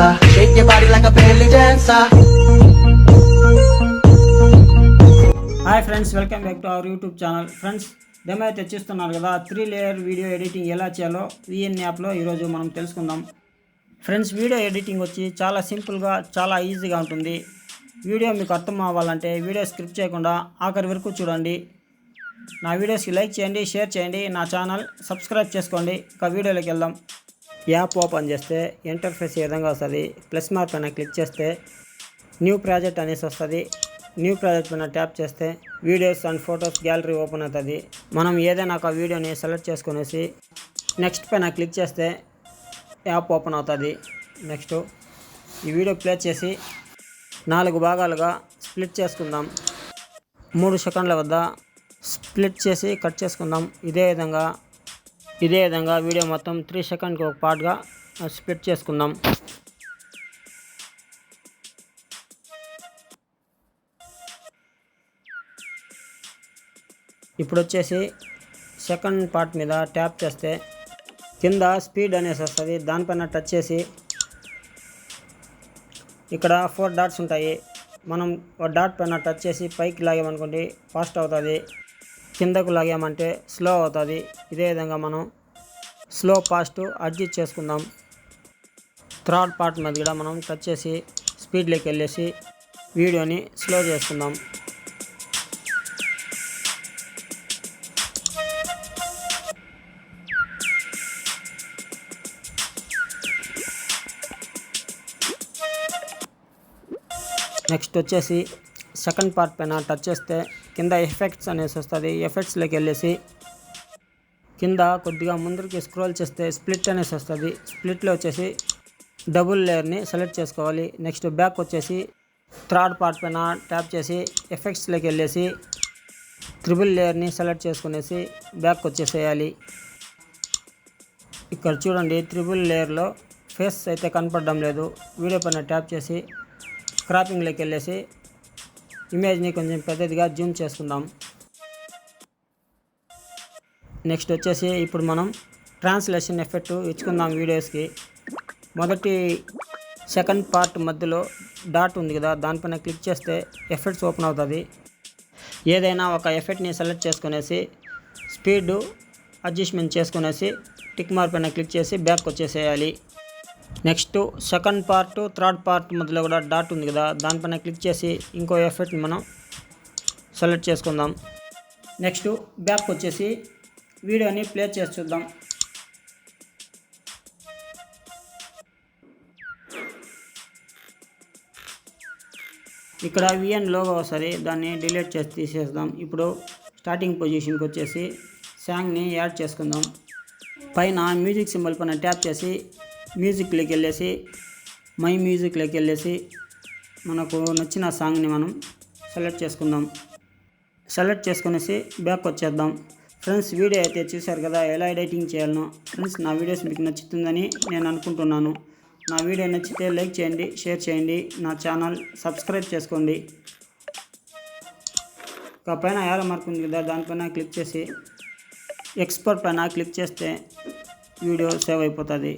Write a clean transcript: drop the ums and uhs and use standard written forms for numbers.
dancer. Shake your body like a belly dancer. Hi friends, welcome back to our YouTube channel. Friends, demo అయితే తెచ్చిస్తున్నారు కదా, 3 layer video editing ఎలా చేయాలో VN యాప్లో ఈరోజు మనం తెలుసుకుందాం. ఫ్రెండ్స్, వీడియో ఎడిటింగ్ వచ్చి చాలా సింపుల్గా, చాలా ఈజీగా ఉంటుంది. వీడియో మీకు అర్థం అవ్వాలంటే వీడియో స్క్రిప్ట్ చేయకుండా ఆఖరి వరకు చూడండి. నా వీడియోస్కి లైక్ చేయండి, షేర్ చేయండి, నా ఛానల్ సబ్స్క్రైబ్ చేసుకోండి. ఇక వీడియోలోకి వెళ్దాం. యాప్ ఓపెన్ చేస్తే ఇంటర్ఫేస్ ఈ విధంగా వస్తుంది. ప్లస్ మార్క్ పైన క్లిక్ చేస్తే న్యూ ప్రాజెక్ట్ అనేసి వస్తుంది. న్యూ ప్రాజెక్ట్ పైన ట్యాప్ చేస్తే videos and photos gallery open అవుతుంది. మనం ఏదైనా ఒక వీడియోని సెలెక్ట్ చేసుకునేసి నెక్స్ట్ పైన క్లిక్ చేస్తే యాప్ ఓపెన్ అవుతుంది. నెక్స్ట్ ఈ వీడియో ప్లే చేసి 4 భాగాలుగా స్ప్లిట్ చేసుకుందాం. 3 సెకండ్ల వద్ద స్ప్లిట్ చేసి కట్ చేసుకుందాం. ఇదే విధంగా వీడియో మొత్తం 3 సెకండ్కి ఒక పార్ట్గా స్ప్లిట్ చేసుకుందాం. ఇప్పుడు వచ్చేసి సెకండ్ పార్ట్ మీద ట్యాప్ చేస్తే కింద స్పీడ్ అనేసి వస్తుంది. దానిపైన టచ్ చేసి ఇక్కడ 4 డాట్స్ ఉంటాయి. మనం ఒక డాట్ పైన టచ్ చేసి పైకి లాగామనుకోండి ఫాస్ట్ అవుతుంది, కిందకు లాగామంటే స్లో అవుతుంది. ఇదే విధంగా మనం స్లో ఫాస్ట్ అడ్జస్ట్ చేసుకుందాం. థర్డ్ పార్ట్ మీద కూడా మనం టచ్ చేసి స్పీడ్లోకి వెళ్ళేసి వీడియోని స్లో చేసుకుందాం. నెక్స్ట్ వచ్చేసి సెకండ్ పార్ట్ పైన టచ్ చేస్తే కింద ఎఫెక్ట్స్ అనేసి వస్తుంది. ఎఫెక్ట్స్లోకి వెళ్ళేసి కింద కొద్దిగా ముందరికి స్క్రోల్ చేస్తే స్ప్లిట్ అనేసి వస్తుంది. స్ప్లిట్లో వచ్చేసి డబుల్ లేయర్ని సెలెక్ట్ చేసుకోవాలి. నెక్స్ట్ బ్యాక్ వచ్చేసి థర్డ్ పార్ట్ పైన ట్యాప్ చేసి ఎఫెక్ట్స్లోకి వెళ్ళేసి ట్రిపుల్ లేయర్ని సెలెక్ట్ చేసుకునేసి బ్యాక్ వచ్చేసేయాలి. ఇక్కడ చూడండి, ట్రిపుల్ లేయర్లో ఫేస్ అయితే కనపడడం లేదు. వీడియో పైన ట్యాప్ చేసి క్రాపింగ్లోకి వెళ్ళేసి ఇమేజ్ని కొంచెం పెద్దదిగా జూమ్ చేసుకుందాం. నెక్స్ట్ వచ్చేసి ఇప్పుడు మనం ట్రాన్స్లేషన్ ఎఫెక్ట్ ఇచ్చుకుందాం వీడియోస్కి. మొదటి సెకండ్ పార్ట్ మధ్యలో డాట్ ఉంది కదా, దానిపైన క్లిక్ చేస్తే ఎఫెక్ట్స్ ఓపెన్ అవుతుంది. ఏదైనా ఒక ఎఫెక్ట్ని సెలెక్ట్ చేసుకునేసి స్పీడ్ అడ్జస్ట్మెంట్ చేసుకునేసి టిక్ మార్క్ పైన క్లిక్ చేసి బ్యాక్ వచ్చేసేయాలి. Next second part third part మధ్యలో కూడా డాట్ ఉంది కదా, దానిపైన క్లిక్ చేసి ఇంకో ఎఫెక్ట్ని మనం సెలెక్ట్ చేసుకుందాం. నెక్స్ట్ బ్యాక్ వచ్చేసి వీడియోని ప్లే చేసి చూద్దాం. ఇక్కడ విఎన్ లోగో వస్తుంది, దాన్ని డిలీట్ చేసి తీసేద్దాం. ఇప్పుడు స్టార్టింగ్ పొజిషన్కి వచ్చేసి సాంగ్ని యాడ్ చేసుకుందాం. పైన మ్యూజిక్ సింబల్ పైన ట్యాప్ చేసి మ్యూజిక్లోకి వెళ్ళేసి మై మ్యూజిక్లోకి వెళ్ళేసి మనకు నచ్చిన సాంగ్ని మనం సెలెక్ట్ చేసుకుందాం. సెలెక్ట్ చేసుకునేసి బ్యాక్ వచ్చేద్దాం. ఫ్రెండ్స్, వీడియో అయితే చూశారు కదా ఎలా ఎడిటింగ్ చేయాలనో. ఫ్రెండ్స్, నా వీడియోస్ మీకు నచ్చుతుందని నేను అనుకుంటున్నాను. నా వీడియో నచ్చితే లైక్ చేయండి, షేర్ చేయండి, నా ఛానల్ సబ్స్క్రైబ్ చేసుకోండి. ఇక పైన యారో మార్క్ ఉంది కదా, దానిపైన క్లిక్ చేసి ఎక్స్పోర్ట్ పైన క్లిక్ చేస్తే వీడియో సేవ్ అయిపోతుంది.